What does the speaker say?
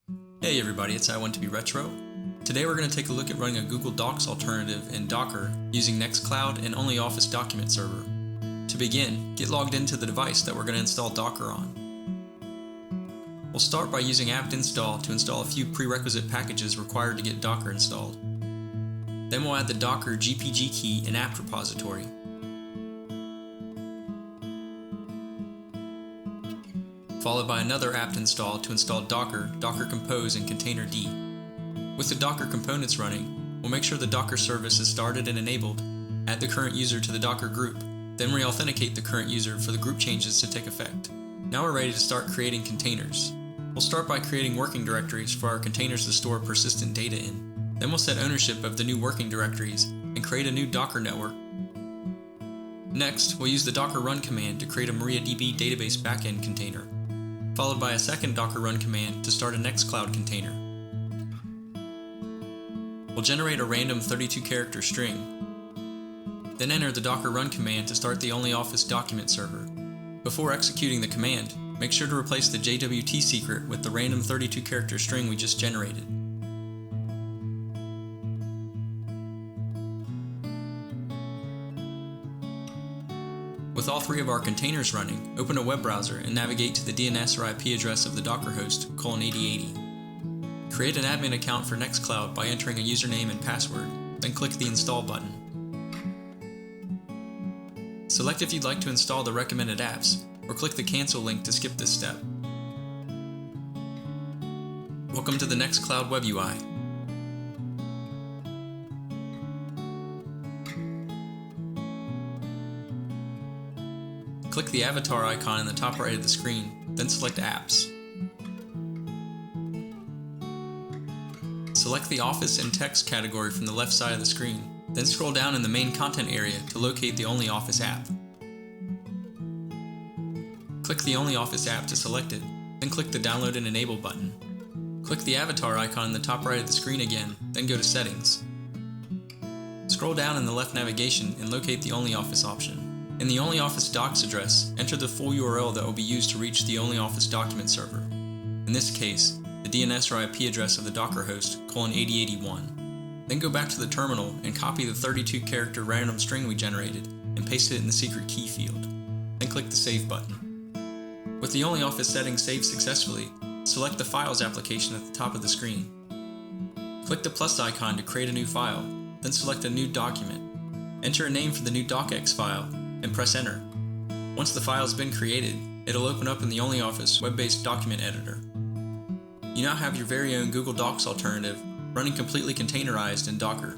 Hey everybody, it's I Want to Be Retro. Today we're going to take a look at running a Google Docs alternative in Docker using NextCloud and OnlyOffice document server. To begin, get logged into the device that we're going to install Docker on. We'll start by using apt-install to install a few prerequisite packages required to get Docker installed. Then we'll add the Docker GPG key and apt repository. Followed by another apt install to install Docker, Docker Compose, and Containerd. With the Docker components running, we'll make sure the Docker service is started and enabled, add the current user to the Docker group, then re-authenticate the current user for the group changes to take effect. Now we're ready to start creating containers. We'll start by creating working directories for our containers to store persistent data in. Then we'll set ownership of the new working directories and create a new Docker network. Next, we'll use the docker run command to create a MariaDB database backend container, followed by a second docker run command to start a Nextcloud container. We'll generate a random 32-character string, then enter the docker run command to start the OnlyOffice document server. Before executing the command, make sure to replace the JWT secret with the random 32-character string we just generated. With all three of our containers running, open a web browser and navigate to the DNS or IP address of the Docker host, :8080. Create an admin account for Nextcloud by entering a username and password, then click the Install button. Select if you'd like to install the recommended apps, or click the Cancel link to skip this step. Welcome to the Nextcloud web UI. Click the avatar icon in the top right of the screen, then select Apps. Select the Office and Text category from the left side of the screen, then scroll down in the main content area to locate the OnlyOffice app. Click the OnlyOffice app to select it, then click the Download and Enable button. Click the avatar icon in the top right of the screen again, then go to Settings. Scroll down in the left navigation and locate the OnlyOffice option. In the OnlyOffice docs address, enter the full URL that will be used to reach the OnlyOffice document server. In this case, the DNS or IP address of the Docker host, :8081. Then go back to the terminal and copy the 32-character random string we generated and paste it in the secret key field. Then click the Save button. With the OnlyOffice settings saved successfully, select the Files application at the top of the screen. Click the plus icon to create a new file, then select a new document. Enter a name for the new docx file, and press Enter. Once the file has been created, it'll open up in the OnlyOffice web-based document editor. You now have your very own Google Docs alternative running completely containerized in Docker.